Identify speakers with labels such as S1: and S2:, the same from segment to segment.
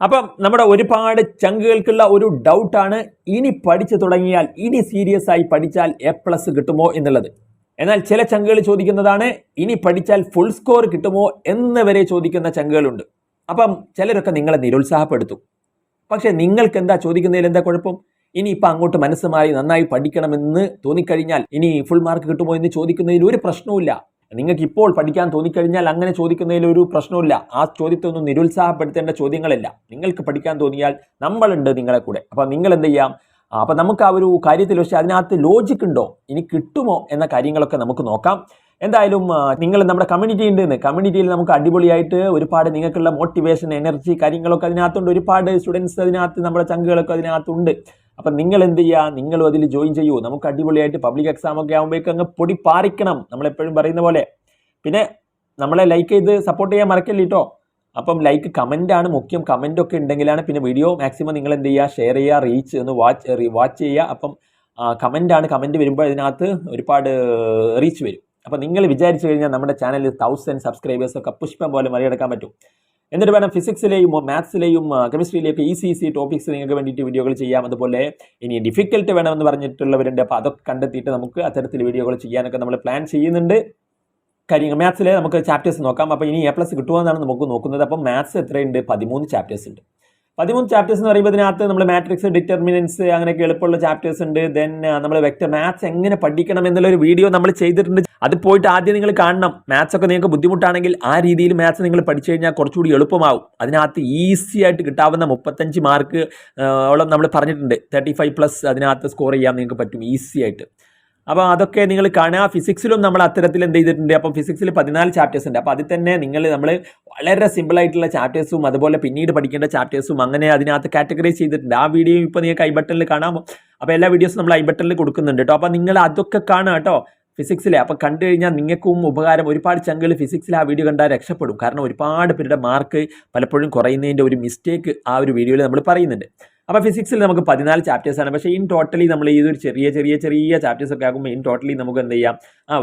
S1: അപ്പം നമ്മുടെ ഒരുപാട് ചങ്കുകൾക്കുള്ള ഒരു ഡൗട്ടാണ് ഇനി പഠിച്ചു തുടങ്ങിയാൽ ഇനി സീരിയസ് ആയി പഠിച്ചാൽ A+ കിട്ടുമോ എന്നുള്ളത്. എന്നാൽ ചില ചങ്കുകൾ ചോദിക്കുന്നതാണ് ഇനി പഠിച്ചാൽ ഫുൾ സ്കോർ കിട്ടുമോ എന്ന് വരെ ചോദിക്കുന്ന ചങ്കുകളുണ്ട്. അപ്പം ചിലരൊക്കെ നിങ്ങളെ നിരുത്സാഹപ്പെടുത്തും. പക്ഷെ നിങ്ങൾക്ക് എന്താ ചോദിക്കുന്നതിൽ എന്താ കുഴപ്പം? ഇനി ഇപ്പം അങ്ങോട്ട് മനസ്സ് മാറി നന്നായി പഠിക്കണമെന്ന് തോന്നിക്കഴിഞ്ഞാൽ ഇനി ഫുൾ മാർക്ക് കിട്ടുമോ എന്ന് ചോദിക്കുന്നതിൽ ഒരു പ്രശ്നവുമില്ല. നിങ്ങൾക്ക് ഇപ്പോൾ പഠിക്കാൻ തോന്നിക്കഴിഞ്ഞാൽ അങ്ങനെ ചോദിക്കുന്നതിൽ ഒരു പ്രശ്നമില്ല. ആ ചോദ്യത്തെ ഒന്നും നിരുത്സാഹപ്പെടുത്തേണ്ട ചോദ്യങ്ങളല്ല. നിങ്ങൾക്ക് പഠിക്കാൻ തോന്നിയാൽ നമ്മളുണ്ട് നിങ്ങളെ കൂടെ. അപ്പം നിങ്ങൾ എന്ത് ചെയ്യാം? അപ്പം നമുക്ക് ആ ഒരു കാര്യത്തിൽ പക്ഷേ അതിനകത്ത് ലോജിക് ഉണ്ടോ, ഇനി കിട്ടുമോ എന്ന കാര്യങ്ങളൊക്കെ നമുക്ക് നോക്കാം. എന്തായാലും നിങ്ങൾ നമ്മുടെ കമ്മ്യൂണിറ്റി ഉണ്ട്, കമ്മ്യൂണിറ്റിയിൽ നമുക്ക് അടിപൊളിയായിട്ട് ഒരുപാട് നിങ്ങൾക്കുള്ള മോട്ടിവേഷൻ എനർജി കാര്യങ്ങളൊക്കെ അതിനകത്തുണ്ട്. ഒരുപാട് സ്റ്റുഡൻസ് അതിനകത്ത് നമ്മുടെ ചങ്കുകളൊക്കെ അതിനകത്തുണ്ട്. അപ്പം നിങ്ങൾ എന്ത് ചെയ്യുക? നിങ്ങളും അതിൽ ജോയിൻ ചെയ്യൂ. നമുക്ക് അടിപൊളിയായിട്ട് പബ്ലിക് എക്സാം ഒക്കെ ആകുമ്പോഴേക്കും അങ്ങ് പൊടി പാറിക്കണം, നമ്മളെപ്പോഴും പറയുന്ന പോലെ. പിന്നെ നമ്മളെ ലൈക്ക് ചെയ്ത് സപ്പോർട്ട് ചെയ്യാൻ മറക്കല്ലേ കേട്ടോ. അപ്പം ലൈക്ക് കമൻ്റാണ് മുഖ്യം. കമൻ്റൊക്കെ ഉണ്ടെങ്കിലാണ് പിന്നെ വീഡിയോ മാക്സിമം നിങ്ങൾ എന്ത് ചെയ്യുക? ഷെയർ ചെയ്യുക, റീച്ച് ഒന്ന് വാച്ച് ചെയ്യുക. അപ്പം കമൻ്റാണ്. കമൻറ്റ് വരുമ്പോൾ അതിനകത്ത് ഒരുപാട് റീച്ച് വരും. അപ്പം നിങ്ങൾ വിചാരിച്ചു കഴിഞ്ഞാൽ നമ്മുടെ ചാനലിൽ 1000 സബ്സ്ക്രൈബേഴ്സൊക്കെ പുഷ്പം പോലെ മറികടക്കാൻ പറ്റും. എന്നിട്ട് വേണം ഫിസിക്സിലെയും മാത്സിലെയും കെമിസ്ട്രിയിലേക്ക് ഈസി ടോപ്പിക്സ് നിങ്ങൾക്ക് വേണ്ടിയിട്ട് വീഡിയോകൾ ചെയ്യാം. അതുപോലെ ഇനി ഡിഫിക്കൽട്ട് വേണമെന്ന് പറഞ്ഞിട്ടുള്ളവരുണ്ട്. അപ്പോൾ അതൊക്കെ കണ്ടെത്തിയിട്ട് നമുക്ക് അത്തരത്തിൽ വീഡിയോകൾ ചെയ്യാനൊക്കെ നമ്മൾ പ്ലാൻ ചെയ്യുന്നുണ്ട്. കാര്യങ്ങൾ മാത്സിലെ നമുക്ക് ചാപ്റ്റേഴ്സ് നോക്കാം. അപ്പോൾ ഇനി A+ കിട്ടുമോ എന്നാണ് നമുക്ക് നോക്കുന്നത്. അപ്പം മാത്സ് എത്രയുണ്ട്? 13 ചാപ്റ്റേഴ്സ് ഉണ്ട്. 13 ചാപ്റ്റേഴ്സ് എന്ന് പറയുമ്പോൾ ഇതിനകത്ത് നമ്മൾ മാട്രിക്സ്, ഡിറ്റർമിനൻസ് അങ്ങനെയൊക്കെ എളുപ്പമുള്ള ചാപ്റ്റേഴ്സ് ഉണ്ട്. ദെൻ നമ്മൾ വെക്ടർ മാത്സ് എങ്ങനെ പഠിക്കണം എന്നുള്ളൊരു വീഡിയോ നമ്മൾ ചെയ്തിട്ടുണ്ട്. അത് പോയിട്ട് ആദ്യം നിങ്ങൾ കാണണം. മാത്സ് ഒക്കെ നിങ്ങൾക്ക് ബുദ്ധിമുട്ടാണെങ്കിൽ ആ രീതിയിൽ മാത്സ് നിങ്ങൾ പഠിച്ചു കഴിഞ്ഞാൽ കുറച്ചുകൂടി എളുപ്പമാവും. അതിനകത്ത് ഈസി ആയിട്ട് കിട്ടാവുന്ന 35 മാർക്ക് ഓളം നമ്മൾ പറഞ്ഞിട്ടുണ്ട്. 35+ അതിനകത്ത് സ്കോർ ചെയ്യാൻ നിങ്ങൾക്ക് പറ്റും ഈസി ആയിട്ട്. അപ്പോൾ അതൊക്കെ നിങ്ങൾ കാണുക. ഫിസിക്സിലും നമ്മൾ അത്തരത്തിൽ എന്ത് ചെയ്തിട്ടുണ്ട്? അപ്പം ഫിസിക്സിൽ 14 ചാപ്റ്റേഴ്സ് ഉണ്ട്. അപ്പോൾ അതിൽ തന്നെ നമ്മൾ വളരെ സിമ്പിളായിട്ടുള്ള ചാപ്റ്റേഴ്സും അതുപോലെ പിന്നീട് പഠിക്കേണ്ട ചാപ്റ്റേഴ്സും അങ്ങനെ അതിനകത്ത് കാറ്റഗറൈസ് ചെയ്തിട്ടുണ്ട്. ആ വീഡിയോ ഇപ്പോൾ നിങ്ങൾക്ക് I-ബട്ടണിൽ കാണാം. അപ്പോൾ എല്ലാ വീഡിയോസും നമ്മൾ I-ബട്ടണിൽ കൊടുക്കുന്നുണ്ട് കേട്ടോ. അപ്പോൾ നിങ്ങൾ അതൊക്കെ കാണുക കേട്ടോ ഫിസിക്സിലെ. അപ്പോൾ കണ്ടു കഴിഞ്ഞാൽ നിങ്ങൾക്കും ഉപകാരം. ഒരുപാട് ചങ്കുകൾ ഫിസിക്സിൽ ആ വീഡിയോ കണ്ടാൽ രക്ഷപ്പെടും. കാരണം ഒരുപാട് പേരുടെ മാർക്ക് പലപ്പോഴും കുറയുന്നതിൻ്റെ ഒരു മിസ്റ്റേക്ക് ആ ഒരു വീഡിയോയിൽ നമ്മൾ പറയുന്നുണ്ട്. അപ്പോൾ ഫിസിക്സിൽ നമുക്ക് 14 ചാപ്റ്റേഴ്സാണ്. പക്ഷേ ഇൻ ടോട്ടലി നമ്മൾ ഈ ഒരു ചെറിയ ചാപ്റ്റേഴ്സൊക്കെ ആകുമ്പോൾ ഇൻ ടോട്ടലി നമുക്ക് എന്ത് ചെയ്യാം?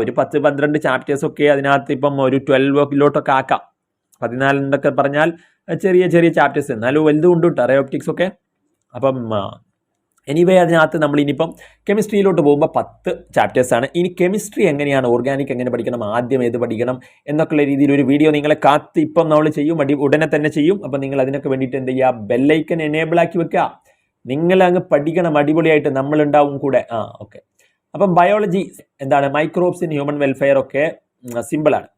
S1: ഒരു 10-12 ചാപ്റ്റേഴ്സൊക്കെ അതിനകത്ത് ഇപ്പം ഒരു 12 ആക്കാം. 14 എന്നൊക്കെ പറഞ്ഞാൽ ചെറിയ ചാപ്റ്റേഴ്സ്, എന്നാലും വലുതും ഉണ്ട് കേട്ടോ, റയോപ്റ്റിക്സ് ഒക്കെ. അപ്പം എനിവേ അതിനകത്ത് നമ്മൾ ഇനിയിപ്പം കെമിസ്ട്രിയിലോട്ട് പോകുമ്പോൾ 10 ചാപ്റ്റേഴ്സാണ്. ഇനി കെമിസ്ട്രി എങ്ങനെയാണ്, ഓർഗാനിക് എങ്ങനെ പഠിക്കണം, ആദ്യം ഏത് പഠിക്കണം എന്നൊക്കെയുള്ള രീതിയിൽ ഒരു വീഡിയോ നിങ്ങളെ കാത്ത് ഇപ്പം നമ്മൾ ചെയ്യും, ഉടനെ തന്നെ ചെയ്യും. അപ്പം നിങ്ങൾ അതിനൊക്കെ വേണ്ടിയിട്ട് എന്ത് ചെയ്യുക? ബെല്ലൈക്കൻ എനേബിൾ ആക്കി വെക്കുക. നിങ്ങൾ അങ്ങ് പഠിക്കണം അടിപൊളിയായിട്ട്, നമ്മളുണ്ടാവും കൂടെ. ഓക്കെ. അപ്പം ബയോളജി എന്താണ്, മൈക്രോബ്സ് ഇൻ ഹ്യൂമൻ വെൽഫെയർ ഒക്കെ സിമ്പിളാണ്.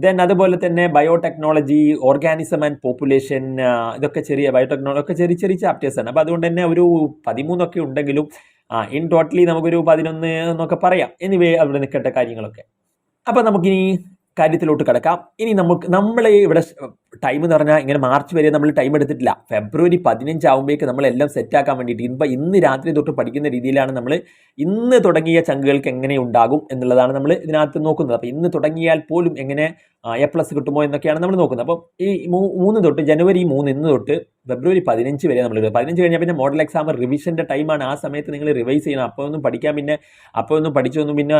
S1: ദെൻ അതുപോലെ തന്നെ ബയോടെക്നോളജി, ഓർഗാനിസം ആൻഡ് പോപ്പുലേഷൻ, ഇതൊക്കെ ബയോടെക്നോളജി ഒക്കെ ചെറിയ ചാപ്റ്റേഴ്സാണ്. അപ്പോൾ അതുകൊണ്ട് തന്നെ ഒരു 13 ഉണ്ടെങ്കിലും ഇൻ ടോട്ടലി നമുക്കൊരു 11 എന്നൊക്കെ പറയാം. എനിവേ അവിടെ നിൽക്കട്ടെ കാര്യങ്ങളൊക്കെ. അപ്പോൾ നമുക്കിനി കാര്യത്തിലോട്ട് കിടക്കാം. ഇനി നമ്മൾ ഇവിടെ ടൈം എന്ന് പറഞ്ഞാൽ ഇങ്ങനെ മാർച്ച് വരെ നമ്മൾ ടൈം എടുത്തിട്ടില്ല. ഫെബ്രുവരി 15 ആകുമ്പോഴേക്ക് നമ്മളെല്ലാം സെറ്റാക്കാൻ വേണ്ടിയിട്ട് ഇന്ന് രാത്രി തൊട്ട് പഠിക്കുന്ന രീതിയിലാണ് നമ്മൾ ഇന്ന് തുടങ്ങിയ ചങ്കുകൾക്ക് എങ്ങനെ ഉണ്ടാകും എന്നുള്ളതാണ് നമ്മൾ ഇതിനകത്ത് നോക്കുന്നത്. അപ്പോൾ ഇന്ന് തുടങ്ങിയാൽ പോലും എങ്ങനെ A+ കിട്ടുമോ എന്നൊക്കെയാണ് നമ്മൾ നോക്കുന്നത്. അപ്പം ഈ 3 തൊട്ട് ജനുവരി 3 ഇന്ന് തൊട്ട് ഫെബ്രുവരി 15 വരെ നമ്മൾ 15 കഴിഞ്ഞാൽ പിന്നെ മോഡൽ എക്സാം റിവിഷൻ്റെ ടൈമാണ്. ആ സമയത്ത് നിങ്ങൾ റിവൈസ് ചെയ്യണം. അപ്പോൾ ഒന്നും പഠിക്കാൻ അപ്പോൾ ഒന്നും പഠിച്ചൊന്നും പിന്നെ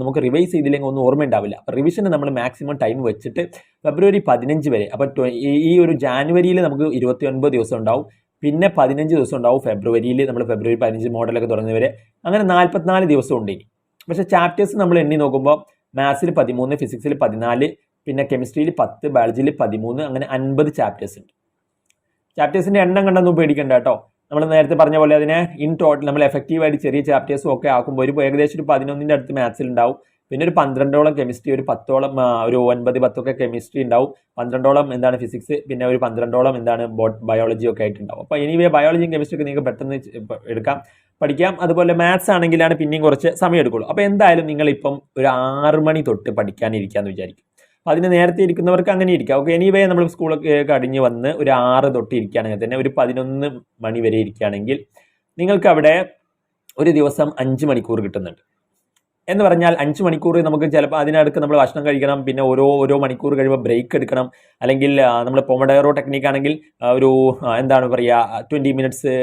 S1: നമുക്ക് റിവൈസ് ചെയ്തില്ലെങ്കിൽ ഒന്നും ഓർമ്മ ഉണ്ടാവില്ല. അപ്പോൾ റിവിഷന് നമ്മൾ മാക്സിമം ടൈം വെച്ചിട്ട് ഫെബ്രുവരി 15 വരെ. അപ്പോൾ ഈ ഒരു ജാനുവരിയിൽ നമുക്ക് 29 ദിവസം ഉണ്ടാവും, പിന്നെ 15 ദിവസം ഉണ്ടാവും ഫെബ്രുവരിയിൽ. നമ്മൾ ഫെബ്രുവരി 15 മോഡലൊക്കെ തുടങ്ങുന്നവരെ അങ്ങനെ 44 ദിവസം ഉണ്ട് ഇനി. പക്ഷേ ചാപ്റ്റേഴ്സ് നമ്മൾ എണ്ണി നോക്കുമ്പോൾ മാത്സിൽ 13, ഫിസിക്സിൽ 14, പിന്നെ കെമിസ്ട്രിയിൽ 10, ബയോളജിയിൽ 13, അങ്ങനെ 50 ചാപ്റ്റേഴ്സ് ഉണ്ട്. ചാപ്റ്റേഴ്സിൻ്റെ എണ്ണം കണ്ടൊന്നും പേടിക്കണ്ട കേട്ടോ. നമ്മൾ നേരത്തെ പറഞ്ഞ പോലെ അതിനെ ഇൻ ടോട്ടൽ നമ്മൾ എഫക്റ്റീവായിട്ട് ചെറിയ ചാപ്റ്റേഴ്സും ഒക്കെ ആക്കുമ്പോൾ ഏകദേശം ഒരു 11ൻ്റെ അടുത്ത് മാത്സിൽ ഉണ്ടാവും. പിന്നെ ഒരു 12ഓളം കെമിസ്ട്രി, ഒരു 10ഓളം, ഒരു 9-10 കെമിസ്ട്രി ഉണ്ടാവും. 12ഓളം എന്താണ് ഫിസിക്സ്, പിന്നെ ഒരു 12ഓളം എന്താണ് ബയോളജി ഒക്കെ ആയിട്ടുണ്ടാവും. അപ്പോൾ എനിവേ ബയോളജിയും കെമിസ്ട്രി ഒക്കെ നിങ്ങൾക്ക് പെട്ടെന്ന് പഠിക്കാം. അതുപോലെ മാത്സ് ആണെങ്കിലാണ് പിന്നെയും കുറച്ച് സമയം എടുക്കുള്ളൂ. അപ്പോൾ എന്തായാലും നിങ്ങളിപ്പം ഒരു 6 മണി തൊട്ട് പഠിക്കാനിരിക്കാമെന്ന് വിചാരിക്കും. അപ്പോൾ അതിന് നേരത്തെ ഇരിക്കുന്നവർക്ക് അങ്ങനെ ഇരിക്കാം. ഓക്കെ. എനിവേ നമ്മൾ സ്കൂളൊക്കെ കഴിഞ്ഞ് വന്ന് ഒരു 6 തൊട്ട് ഇരിക്കുകയാണെങ്കിൽ തന്നെ ഒരു 11 മണി വരെ ഇരിക്കുകയാണെങ്കിൽ നിങ്ങൾക്ക് അവിടെ ഒരു ദിവസം 5 മണിക്കൂർ കിട്ടുന്നുണ്ട്. എന്ന് പറഞ്ഞാൽ 5 മണിക്കൂർ നമുക്ക് ചിലപ്പോൾ അതിനടുക്ക് നമ്മൾ ഭക്ഷണം കഴിക്കണം, പിന്നെ ഓരോ മണിക്കൂർ കഴിയുമ്പോൾ ബ്രേക്ക് എടുക്കണം. അല്ലെങ്കിൽ നമ്മൾ പൊമഡോറോ ടെക്നിക്ക് ആണെങ്കിൽ ഒരു എന്താണ് പറയുക 20 മിനിറ്റ്സ്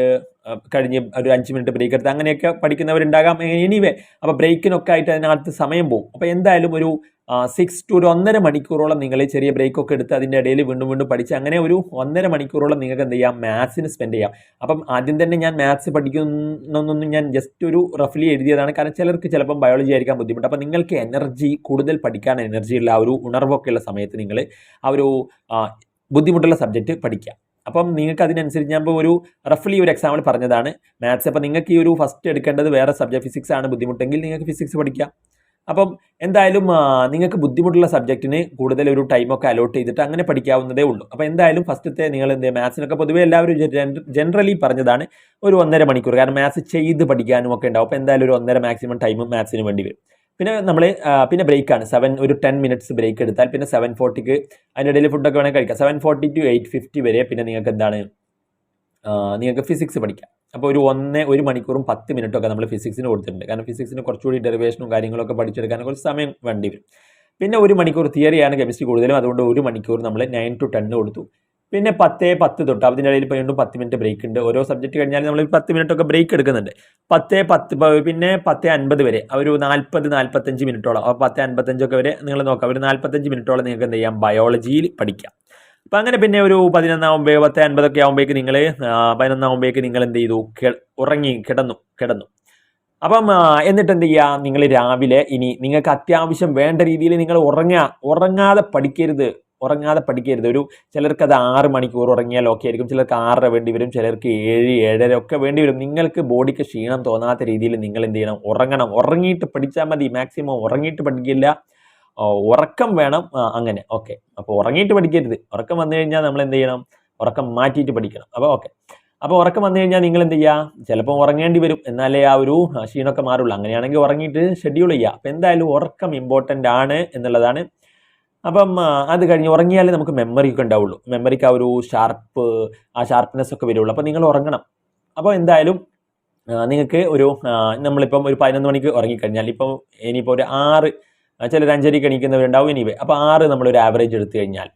S1: കഴിഞ്ഞ് ഒരു 5 മിനിറ്റ് ബ്രേക്ക് എടുത്ത് അങ്ങനെയൊക്കെ പഠിക്കുന്നവരുണ്ടാകാം. എനിവേ അപ്പോൾ ബ്രേക്കിനൊക്കെ ആയിട്ട് അതിനകത്ത് സമയം പോകും. അപ്പോൾ എന്തായാലും ഒരു 6 to ഒരു 1.5 മണിക്കൂറോളം നിങ്ങൾ ചെറിയ ബ്രേക്കൊക്കെ എടുത്ത് അതിൻ്റെ ഇടയിൽ വീണ്ടും വീണ്ടും പഠിച്ച് അങ്ങനെ ഒരു 1.5 മണിക്കൂറോളം നിങ്ങൾക്ക് എന്ത് ചെയ്യാം, മാത്സിന് സ്പെൻഡ് ചെയ്യാം. അപ്പം ആദ്യം തന്നെ ഞാൻ മാത്സ് പഠിക്കുന്നൊന്നും ഞാൻ ജസ്റ്റ് ഒരു റഫ്ലി എഴുതിയതാണ്. കാരണം ചിലർക്ക് ചിലപ്പം ബയോളജി ആയിരിക്കാൻ ബുദ്ധിമുട്ട്. അപ്പം നിങ്ങൾക്ക് എനർജി കൂടുതൽ പഠിക്കാൻ എനർജിയുള്ള ആ ഒരു ഉണർവൊക്കെ ഉള്ള സമയത്ത് നിങ്ങൾ ആ ഒരു ബുദ്ധിമുട്ടുള്ള സബ്ജക്റ്റ് പഠിക്കുക. അപ്പം നിങ്ങൾക്ക് അതിനനുസരിച്ച് ഞാൻ ഇപ്പോൾ ഒരു റഫ്ലി ഒരു എക്സാമ്പിൾ പറഞ്ഞതാണ് മാത്സ്. അപ്പം നിങ്ങൾക്ക് ഈ ഒരു ഫസ്റ്റ് എടുക്കേണ്ടത് വേറെ സബ്ജക്ട് ഫിസിക്സ് ആണ് ബുദ്ധിമുട്ടെങ്കിൽ നിങ്ങൾക്ക് ഫിസിക്സ് പഠിക്കാം. അപ്പം എന്തായാലും നിങ്ങൾക്ക് ബുദ്ധിമുട്ടുള്ള സബ്ജക്റ്റിന് കൂടുതൽ ഒരു ടൈമൊക്കെ അലോട്ട് ചെയ്തിട്ട് അങ്ങനെ പഠിക്കാവുന്നതേ ഉള്ളൂ. അപ്പോൾ എന്തായാലും ഫസ്റ്റത്തെ നിങ്ങൾ എന്ത് മാത്സിനൊക്കെ പൊതുവേ എല്ലാവരും ജനറലി പറഞ്ഞതാണ് ഒരു 1.5 മണിക്കൂർ. കാരണം മാത്സ് ചെയ്ത് പഠിക്കാനും ഒക്കെ ഉണ്ടാവും. അപ്പോൾ എന്തായാലും ഒരു 1.5 മാക്സിമം ടൈം മാത്സിന് വേണ്ടി വരും. പിന്നെ നമ്മൾ പിന്നെ ബ്രേക്കാണ് ഒരു 10 മിനിറ്റ്സ് ബ്രേക്ക് എടുത്താൽ പിന്നെ 7:40ക്ക് അതിൻ്റെ ഇടയിൽ ഫുഡൊക്കെ വേണമെങ്കിൽ കഴിക്കാം. 7:40 to 8:50 വരെ പിന്നെ നിങ്ങൾക്ക് എന്താണ് നിങ്ങൾക്ക് ഫിസിക്സ് പഠിക്കാം. അപ്പോൾ ഒരു മണിക്കൂറും 10 മിനിറ്റൊക്കെ നമ്മൾ ഫിസിക്സിന് കൊടുത്തിട്ടുണ്ട്. കാരണം ഫിസിക്സിന് കുറച്ചുകൂടി ഡെറിവേഷനും കാര്യങ്ങളൊക്കെ പഠിച്ചെടുക്കാൻ കുറച്ച് സമയം വേണ്ടി വരും. പിന്നെ 1 മണിക്കൂർ തിയറിയാണ് കെമിസ്ട്രി കൂടുതലും, അതുകൊണ്ട് 1 മണിക്കൂർ നമ്മൾ 9 to 10 കൊടുത്തു. പിന്നെ 10:10 തൊട്ട് അതിൻ്റെ ഇടയിൽ വീണ്ടും 10 മിനിറ്റ് ബ്രേക്ക് ഉണ്ട്. ഓരോ സബ്ജക്റ്റ് കഴിഞ്ഞാൽ നമ്മൾ 10 മിനിറ്റൊക്കെ ബ്രേക്ക് എടുക്കുന്നുണ്ട്. 10:10 പിന്നെ 10:50 വരെ ഒരു 40-45 മിനിറ്റോളം. അപ്പോൾ 10:55 വരെ നിങ്ങൾ നോക്കാം. ഒരു 45 മിനിറ്റോളം നിങ്ങൾക്ക് എന്ത് ചെയ്യാം, ബയോളജിയിൽ പഠിക്കാം. അപ്പം അങ്ങനെ പിന്നെ ഒരു 11 10:50 ആകുമ്പോഴേക്ക് നിങ്ങൾ 11 ആകുമ്പോഴേക്ക് നിങ്ങൾ എന്ത് ചെയ്തു, കിടന്നു. അപ്പം എന്നിട്ട് എന്ത് ചെയ്യുക, നിങ്ങൾ രാവിലെ ഇനി നിങ്ങൾക്ക് അത്യാവശ്യം വേണ്ട രീതിയിൽ നിങ്ങൾ ഉറങ്ങാതെ പഠിക്കരുത്. ഒരു ചിലർക്ക് അത് 6 മണിക്കൂർ ഉറങ്ങിയാൽ ഓക്കെ ആയിരിക്കും, ചിലർക്ക് 6:30 വേണ്ടി വരും, ചിലർക്ക് 7-7:30 ഒക്കെ വേണ്ടി വരും. നിങ്ങൾക്ക് ബോഡിക്ക് ക്ഷീണം തോന്നാത്ത രീതിയിൽ നിങ്ങൾ എന്ത് ചെയ്യണം, ഉറങ്ങിയിട്ട് പഠിച്ചാൽ മതി. മാക്സിമം ഉറങ്ങിയിട്ട് പഠിക്കില്ല, ഉറക്കം വേണം. അങ്ങനെ ഓക്കെ. അപ്പോൾ ഉറങ്ങിയിട്ട് പഠിക്കരുത്. ഉറക്കം വന്നു കഴിഞ്ഞാൽ നമ്മൾ എന്ത് ചെയ്യണം, ഉറക്കം മാറ്റിയിട്ട് പഠിക്കണം. അപ്പോൾ ഓക്കെ. അപ്പോൾ ഉറക്കം വന്നു കഴിഞ്ഞാൽ നിങ്ങൾ എന്ത് ചെയ്യുക, ചിലപ്പോൾ ഉറങ്ങേണ്ടി വരും, എന്നാലേ ആ ഒരു ക്ഷീണമൊക്കെ മാറുള്ളൂ. അങ്ങനെയാണെങ്കിൽ ഉറങ്ങിയിട്ട് ഷെഡ്യൂൾ ചെയ്യുക. അപ്പോൾ എന്തായാലും ഉറക്കം ഇമ്പോർട്ടൻ്റ് ആണ് എന്നുള്ളതാണ്. അപ്പം അത് കഴിഞ്ഞ് ഉറങ്ങിയാലേ നമുക്ക് മെമ്മറി ഒക്കെ ഉണ്ടാവുള്ളൂ. മെമ്മറിക്ക് ആ ഒരു ഷാർപ്പ്നെസ് ഒക്കെ വരുള്ളൂ. അപ്പോൾ നിങ്ങൾ ഉറങ്ങണം. അപ്പോൾ എന്തായാലും നിങ്ങൾക്ക് നമ്മളിപ്പം ഒരു 11 മണിക്ക് ഉറങ്ങിക്കഴിഞ്ഞാൽ ഇനിയിപ്പോൾ ഒരു 6 ചിലർ 5:30ക്ക് എണീക്കുന്നവരുണ്ടാവും. അപ്പോൾ 6 നമ്മളൊരു ആവറേജ് എടുത്തു കഴിഞ്ഞാൽ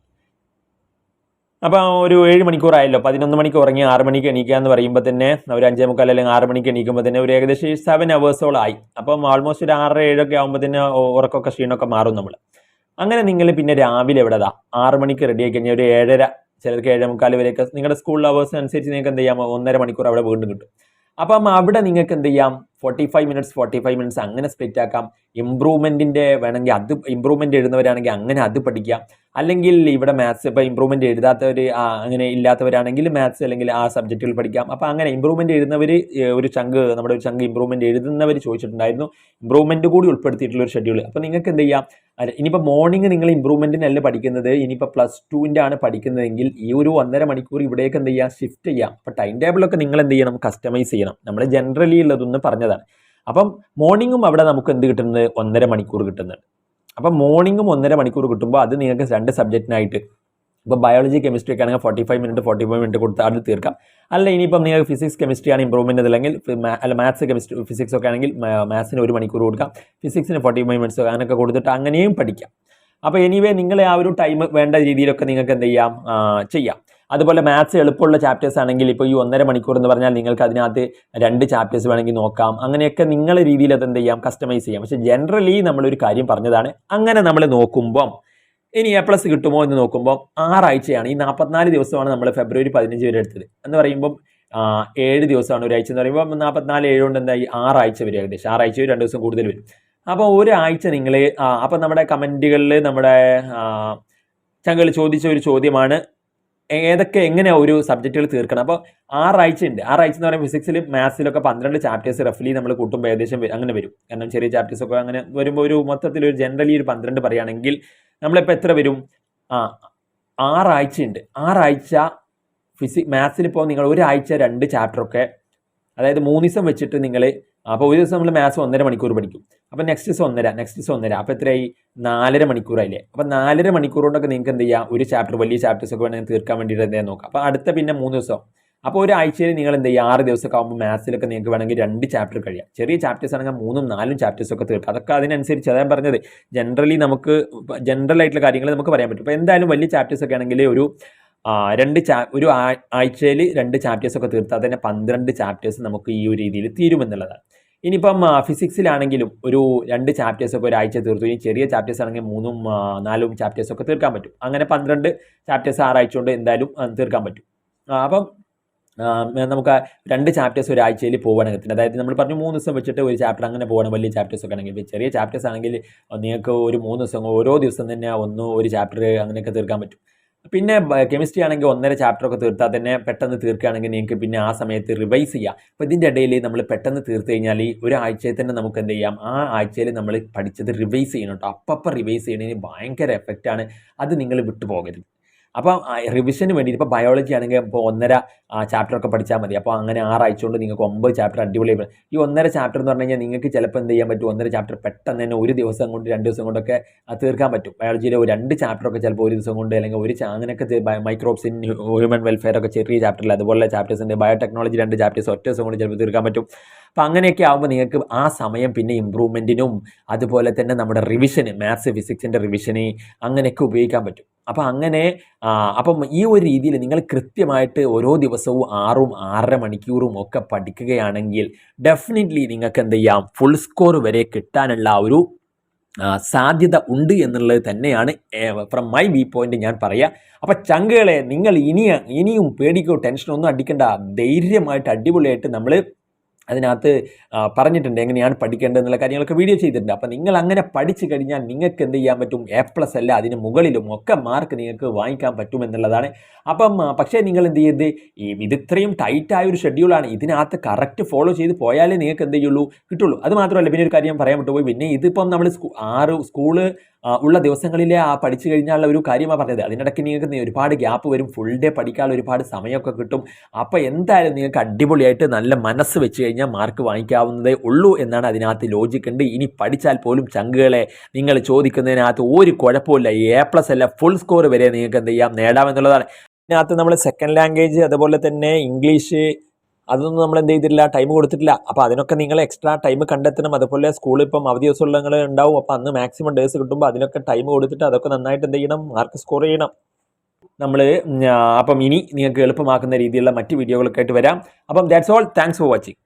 S1: അപ്പോൾ ഒരു 7 മണിക്കൂറായല്ലോ. 11 മണിക്ക് ഉറങ്ങി 6 മണിക്ക് എണീക്കുക എന്ന് പറയുമ്പോൾ തന്നെ ഒരു 5:45 അല്ലെങ്കിൽ 6 മണിക്ക് എണീക്കുമ്പോൾ തന്നെ ഒരു ഏകദേശം 7 hours ആയി. അപ്പം ആൾമോസ്റ്റ് ഒരു 6-7 ആകുമ്പോൾ തന്നെ ഉറക്കമൊക്കെ ക്ഷീണമൊക്കെ മാറും നമ്മൾ. അങ്ങനെ നിങ്ങൾ പിന്നെ രാവിലെ 6 മണിക്ക് റെഡി ആയി കഴിഞ്ഞാൽ ഒരു 7:30 ചിലർക്ക് 7:45 വരെയൊക്കെ നിങ്ങളുടെ സ്കൂൾ അവേഴ്സിന് അനുസരിച്ച് നിങ്ങൾക്ക് എന്ത് ചെയ്യാം, 1.5 മണിക്കൂർ അവിടെ വീണ്ടും കിട്ടും. അപ്പം അവിടെ നിങ്ങൾക്ക് എന്ത് ചെയ്യാം, 45 മിനിറ്റ്സ് അങ്ങനെ സ്പ്ലിറ്റ് ആക്കാം. ഇമ്പ്രൂവ്മെൻറ്റിൻ്റെ വേണമെങ്കിൽ അത് ഇമ്പ്രൂവ്മെൻറ്റ് എഴുതുന്നവരാണെങ്കിൽ അങ്ങനെ അത് പഠിക്കാം. അല്ലെങ്കിൽ ഇവിടെ മാത്സ് ഇപ്പോൾ ഇമ്പ്രൂവ്മെൻറ്റ് എഴുതാത്തവർ അങ്ങനെ ഇല്ലാത്തവരാണെങ്കിൽ മാത്സ് അല്ലെങ്കിൽ ആ സബ്ജക്റ്റുകൾ പഠിക്കാം. അപ്പോൾ അങ്ങനെ ഇമ്പ്രൂവ്മെൻറ്റ് എഴുതുന്നവർ നമ്മുടെ ഒരു ചങ്ക് ഇമ്പ്രൂവ്മെൻറ്റ് എഴുതുന്നവർ ചോദിച്ചിട്ടുണ്ടായിരുന്നു ഇമ്പ്രൂവ്മെൻറ്റ് കൂടി ഉൾപ്പെടുത്തിയിട്ടുള്ള ഒരു ഷെഡ്യൂൾ. അപ്പോൾ നിങ്ങൾക്ക് എന്ത് ചെയ്യാം, ഇനിയിപ്പോൾ മോർണിംഗ് നിങ്ങൾ ഇമ്പ്രൂവ്മെൻറ്റിനല്ല പഠിക്കുന്നത്, ഇനിയിപ്പോൾ +2ൻ്റെ ആണ് പഠിക്കുന്നതെങ്കിൽ ഈ ഒരു 1.5 മണിക്കൂർ ഇവിടേക്ക് എന്ത് ചെയ്യാം, ഷിഫ്റ്റ് ചെയ്യാം. അപ്പോൾ ടൈം ടേബിളൊക്കെ നിങ്ങൾ എന്ത് ചെയ്യണം, കസ്റ്റമൈസ് ചെയ്യണം. നമ്മൾ ജനറലി ഉള്ളതൊന്ന് പറഞ്ഞതാണ്. അപ്പം മോർണിംഗും അവിടെ നമുക്ക് എന്ത് കിട്ടുന്നത്, 1.5 മണിക്കൂർ കിട്ടുന്നുണ്ട്. അപ്പം മോർണിംഗും 1.5 മണിക്കൂർ കിട്ടുമ്പോൾ അത് നിങ്ങൾക്ക് 2 സബ്ജക്റ്റിനായിട്ട് ഇപ്പോൾ ബയോളജി കെമിസ്ട്രി ഒക്കെ ആണെങ്കിൽ 45 മിനിറ്റ് കൊടുത്ത് അത് തീർക്കാം. അല്ല ഇനിയിപ്പം നിങ്ങൾക്ക് ഫിസിക്സ് കെമിസ്ട്രി ആണ് ഇമ്പ്രൂവ്മെൻറ്റ് അല്ലെങ്കിൽ മാത്സ് കെമിസ്ട്രി ഫിസിക്സ് ഒക്കെ ആണെങ്കിൽ മാത്സിന് 1 മണിക്കൂർ കൊടുക്കാം, ഫിസിക്സിന് 45 മിനിറ്റ്സ് അങ്ങനെയൊക്കെ കൊടുത്തിട്ട് അങ്ങനെയും പഠിക്കാം. അപ്പോൾ എനിവേ നിങ്ങൾ ആ ഒരു ടൈം വേണ്ട രീതിയിലൊക്കെ നിങ്ങൾക്ക് എന്ത് ചെയ്യാം. അതുപോലെ മാത്സ് എളുപ്പമുള്ള ചാപ്റ്റേഴ്സ് ആണെങ്കിൽ ഇപ്പോൾ ഈ 1.5 മണിക്കൂർ എന്ന് പറഞ്ഞാൽ നിങ്ങൾക്ക് അതിനകത്ത് 2 ചാപ്റ്റേഴ്സ് വേണമെങ്കിൽ നോക്കാം. അങ്ങനെയൊക്കെ നിങ്ങളുടെ രീതിയിൽ അത് എന്ത് ചെയ്യാം, കസ്റ്റമൈസ് ചെയ്യാം. പക്ഷേ ജനറലി നമ്മളൊരു കാര്യം പറഞ്ഞതാണ്. അങ്ങനെ നമ്മൾ നോക്കുമ്പം ഇനി A+ കിട്ടുമോ എന്ന് നോക്കുമ്പോൾ 6 ആഴ്ചയാണ്. ഈ 44 ദിവസമാണ് നമ്മൾ ഫെബ്രുവരി 15 വരെ എടുത്തത് എന്ന് പറയുമ്പം 7 ദിവസമാണ് ഒരാഴ്ച എന്ന് പറയുമ്പോൾ 44 7 കൊണ്ട് എന്തായി 6 ആഴ്ച വരും. ഏകദേശം 6 ആഴ്ച 2 ദിവസം കൂടുതൽ വരും. അപ്പോൾ ഒരാഴ്ച നിങ്ങൾ അപ്പം നമ്മുടെ കമൻറ്റുകളിൽ നമ്മുടെ ചങ്കൾ ചോദിച്ച ഒരു ചോദ്യമാണ്, എങ്ങനെയാണ് ഒരു സബ്ജക്റ്റുകൾ തീർക്കണം. അപ്പോൾ 6 ആഴ്ച ഉണ്ട്. 6 ആഴ്ച എന്ന് പറയുമ്പോൾ ഫിസിക്സിലും മാത്സിലൊക്കെ 12 ചാപ്റ്റേഴ്സ് റഫ്ലി നമ്മൾ കൂട്ടുമ്പോൾ ഏകദേശം അങ്ങനെ വരും. കാരണം ചെറിയ ചാപ്റ്റേഴ്സൊക്കെ അങ്ങനെ വരുമ്പോൾ ഒരു മൊത്തത്തിൽ ഒരു ജനറലി ഒരു 12 പറയുകയാണെങ്കിൽ നമ്മളിപ്പോൾ എത്ര വരും, 6 ആഴ്ച ഉണ്ട്. 6 ആഴ്ച മാത്സിനിപ്പോൾ നിങ്ങൾ ഒരാഴ്ച 2 ചാപ്റ്ററൊക്കെ, അതായത് 3 ദിവസം വെച്ചിട്ട് നിങ്ങൾ, അപ്പോൾ ഒരു ദിവസം നമ്മൾ മാത്സ് 1.5 മണിക്കൂർ പഠിക്കും. അപ്പോൾ നെക്സ്റ്റ് ദിവസം 1.5 അപ്പോൾ എത്രയായി, 4.5 മണിക്കൂറായില്ലേ. അപ്പോൾ 4.5 മണിക്കൂർ കൊണ്ടൊക്കെ നിങ്ങൾക്ക് എന്ത് ചെയ്യാം, ഒരു ചാപ്റ്റർ വലിയ ചാപ്റ്റേഴ്സൊക്കെ വേണമെങ്കിൽ തീർക്കാൻ വേണ്ടിയിട്ട് എന്തായാലും നോക്കാം. അപ്പോൾ അടുത്ത പിന്നെ 3 ദിവസം. അപ്പോൾ ഒരാഴ്ചയിൽ നിങ്ങൾ എന്ത് ചെയ്യുക, 6 ദിവസമൊക്കെ ആകുമ്പോൾ മാത്സിലൊക്കെ നിങ്ങൾക്ക് വേണമെങ്കിൽ 2 ചാപ്റ്റർ കഴിയാം. ചെറിയ ചാപ്റ്റേഴ്സ് ആണെങ്കിൽ 3-4 ചാപ്റ്റേഴ്സൊക്കെ തീർക്കാം. അതൊക്കെ അതിനനുസരിച്ച് അതാണ് പറഞ്ഞത്, ജനറലി നമുക്ക് ജനറൽ ആയിട്ടുള്ള കാര്യങ്ങൾ നമുക്ക് പറയാൻ പറ്റും. അപ്പോൾ എന്തായാലും വലിയ ചാപ്റ്റേഴ്സൊക്കെ ആണെങ്കിൽ ഒരു ആഴ്ചയിൽ 2 ചാപ്റ്റേഴ്സൊക്കെ തീർത്താൽ തന്നെ 12 ചാപ്റ്റേഴ്സ് നമുക്ക് ഈ ഒരു രീതിയിൽ തീരുമെന്നുള്ളതാണ്. ഇനിയിപ്പം ഫിസിക്സിലാണെങ്കിലും ഒരു 2 ചാപ്റ്റേഴ്സൊക്കെ ഒരാഴ്ച തീർത്തു. ഇനി ചെറിയ ചാപ്റ്റേഴ്സ് ആണെങ്കിൽ 3ഉം 4ഉം ചാപ്റ്റേഴ്സൊക്കെ തീർക്കാൻ പറ്റും. അങ്ങനെ 12 ചാപ്റ്റേഴ്സ് 6 ആഴ്ച കൊണ്ട് എന്തായാലും തീർക്കാൻ പറ്റും. അപ്പം നമുക്ക് 2 ചാപ്റ്റേഴ്സ് ഒരാഴ്ചയിൽ പോവുകയാണെങ്കിൽ, അതായത് നമ്മൾ പറഞ്ഞു 3 ദിവസം വെച്ചിട്ട് ഒരു ചാപ്റ്റർ അങ്ങനെ പോകണം. വലിയ ചാപ്റ്റേഴ്സ് ഒക്കെ ആണെങ്കിൽ, ചെറിയ ചാപ്റ്റേഴ്സ് ആണെങ്കിൽ നിങ്ങൾക്ക് ഒരു 3 ദിവസം ഓരോ ദിവസം തന്നെ ഒരു ചാപ്റ്റർ അങ്ങനെയൊക്കെ തീർക്കാൻ പറ്റും. പിന്നെ കെമിസ്ട്രി ആണെങ്കിൽ 1.5 ചാപ്റ്ററൊക്കെ തീർത്താൽ തന്നെ പെട്ടെന്ന് തീർക്കുകയാണെങ്കിൽ നിങ്ങൾക്ക് പിന്നെ ആ സമയത്ത് റിവൈസ് ചെയ്യാം. അപ്പോൾ ഇതിൻ്റെ ഇടയിൽ നമ്മൾ പെട്ടെന്ന് തീർത്ത് കഴിഞ്ഞാൽ ഈ ഒരാഴ്ചയിൽ തന്നെ നമുക്ക് എന്ത് ചെയ്യാം, ആ ആഴ്ചയിൽ നമ്മൾ പഠിച്ചത് റിവൈസ് ചെയ്യണം കേട്ടോ. അപ്പം റിവൈസ് ചെയ്യണതിന് ഭയങ്കര എഫക്റ്റാണ്. അത് നിങ്ങൾ വിട്ടുപോകരുത്. അപ്പം റിവിഷന് വേണ്ടി ഇപ്പോൾ ബയോളജി ആണെങ്കിൽ ഇപ്പോൾ 1.5 ചാപ്റ്ററൊക്കെ പഠിച്ചാൽ മതി. അപ്പോൾ അങ്ങനെ 6 ആഴ്ച കൊണ്ട് നിങ്ങൾക്ക് 9 ചാപ്റ്റർ അടിപൊളി. ഈ 1.5 ചാപ്റ്റർ എന്ന് പറഞ്ഞു കഴിഞ്ഞാൽ നിങ്ങൾക്ക് ചിലപ്പോൾ എന്ത് ചെയ്യാൻ പറ്റും, 1.5 ചാപ്റ്റർ പെട്ടെന്ന് തന്നെ ഒരു ദിവസം കൊണ്ട് 2 ദിവസം കൊണ്ടൊക്കെ തീർക്കാൻ പറ്റും. ബയോളജിയിലെ 2 ചാപ്റ്ററൊക്കെ ചിലപ്പോൾ ഒരു ദിവസം കൊണ്ട്, അല്ലെങ്കിൽ അങ്ങനെയൊക്കെ മൈക്രോബ്സ് ഇൻ ഹ്യൂമൻ വെൽഫെയർ ഒക്കെ ചെറിയ ചാപ്റ്ററിൽ അതുപോലെ ചാപ്റ്റേഴ്സ് ഉണ്ട്. ബയോടെക്നോളജി 2 ചാപ്റ്റേഴ്സ് ഒറ്റ ദിവസം കൊണ്ട് ചിലപ്പോൾ തീർക്കാൻ പറ്റും. അപ്പോൾ അങ്ങനെയൊക്കെ ആകുമ്പോൾ നിങ്ങൾക്ക് ആ സമയം പിന്നെ ഇമ്പ്രൂവ്മെൻറ്റിനും അതുപോലെ തന്നെ നമ്മുടെ റിവിഷന്, മാത്സ് ഫിസിക്സിൻ്റെ റിവിഷന് അങ്ങനെയൊക്കെ ഉപയോഗിക്കാൻ പറ്റും. അപ്പോൾ അങ്ങനെ അപ്പം ഈ ഒരു രീതിയിൽ നിങ്ങൾ കൃത്യമായിട്ട് ഓരോ ദിവസവും 6ഉം 6.5 മണിക്കൂറും ഒക്കെ പഠിക്കുകയാണെങ്കിൽ ഡെഫിനറ്റ്ലി നിങ്ങൾക്ക് എന്ത് ചെയ്യാം, ഫുൾ സ്കോർ വരെ കിട്ടാനുള്ള ഒരു സാധ്യത ഉണ്ട് എന്നുള്ളത് തന്നെയാണ് ഫ്രം മൈ വ്യൂ പോയിന്റ് ഞാൻ പറയുക. അപ്പം ചങ്കുകളെ, നിങ്ങൾ ഇനിയും പേടിക്കോ ടെൻഷനൊന്നും അടിക്കണ്ട. ധൈര്യമായിട്ട് അടിപൊളിയായിട്ട് നമ്മൾ അതിനകത്ത് പറഞ്ഞിട്ടുണ്ട് എങ്ങനെയാണ് പഠിക്കേണ്ടത് എന്നുള്ള കാര്യങ്ങളൊക്കെ വീഡിയോ ചെയ്തിട്ടുണ്ട്. അപ്പം നിങ്ങൾ അങ്ങനെ പഠിച്ചു കഴിഞ്ഞാൽ നിങ്ങൾക്ക് എന്ത് ചെയ്യാൻ പറ്റും, A+ അല്ല അതിന് മുകളിലും ഒക്കെ മാർക്ക് നിങ്ങൾക്ക് വാങ്ങിക്കാൻ പറ്റുമെന്നുള്ളതാണ്. അപ്പം പക്ഷേ നിങ്ങൾ എന്ത് ചെയ്ത്, ഇത് ഇത്രയും ടൈറ്റായ ഒരു ഷെഡ്യൂളാണ്. ഇതിനകത്ത് കറക്റ്റ് ഫോളോ ചെയ്ത് പോയാലേ നിങ്ങൾക്ക് എന്ത് ചെയ്യുള്ളൂ, കിട്ടുള്ളൂ. അത് മാത്രമല്ല, പിന്നെ ഒരു കാര്യം പറയാൻ വിട്ടുപോയി. പിന്നെ ഇതിപ്പം നമ്മൾ 6 സ്കൂള് ഉള്ള ദിവസങ്ങളിലെ പഠിച്ചു കഴിഞ്ഞാലുള്ള ഒരു കാര്യമാണ് പറഞ്ഞത്. അതിനിടയ്ക്ക് നിങ്ങൾക്ക് ഒരുപാട് ഗ്യാപ്പ് വരും. ഫുൾ ഡേ പഠിക്കാനുള്ള ഒരുപാട് സമയമൊക്കെ കിട്ടും. അപ്പോൾ എന്തായാലും നിങ്ങൾക്ക് അടിപൊളിയായിട്ട് നല്ല മനസ്സ് വെച്ച് കഴിഞ്ഞാൽ മാർക്ക് വാങ്ങിക്കാവുന്നതേ ഉള്ളൂ എന്നാണ് അതിനകത്ത് ലോജിക്ക് ഉണ്ട്. ഇനി പഠിച്ചാൽ പോലും ചങ്കുകളെ നിങ്ങൾ ചോദിക്കുന്നതിനകത്ത് ഒരു കുഴപ്പമില്ല. A+ അല്ല ഫുൾ സ്കോർ വരെ നിങ്ങൾക്ക് എന്ത് ചെയ്യാം, നേടാമെന്നുള്ളതാണ്. ഇതിനകത്ത് നമ്മൾ സെക്കൻഡ് ലാംഗ്വേജ് അതുപോലെ തന്നെ ഇംഗ്ലീഷ് അതൊന്നും നമ്മൾ എന്ത് ചെയ്തിട്ടില്ല, ടൈം കൊടുത്തിട്ടില്ല. അപ്പോൾ അതിനൊക്കെ നിങ്ങൾ എക്സ്ട്രാ ടൈം കണ്ടെത്തണം. അതുപോലെ സ്കൂളിൽ ഇപ്പം അവധി ദിവസമുള്ള ഉണ്ടാവും. അപ്പോൾ അന്ന് മാക്സിമം ഡേയ്സ് കിട്ടുമ്പോൾ അതിനൊക്കെ ടൈം കൊടുത്തിട്ട് അതൊക്കെ നന്നായിട്ട് എന്ത് ചെയ്യണം, മാർക്ക് സ്കോർ ചെയ്യണം. നമ്മൾ അപ്പം ഇനി നിങ്ങൾക്ക് എളുപ്പമാക്കുന്ന രീതിയിലുള്ള മറ്റ് വീഡിയോകളൊക്കെ ആയിട്ട് വരാം. അപ്പം that's all. Thanks for watching.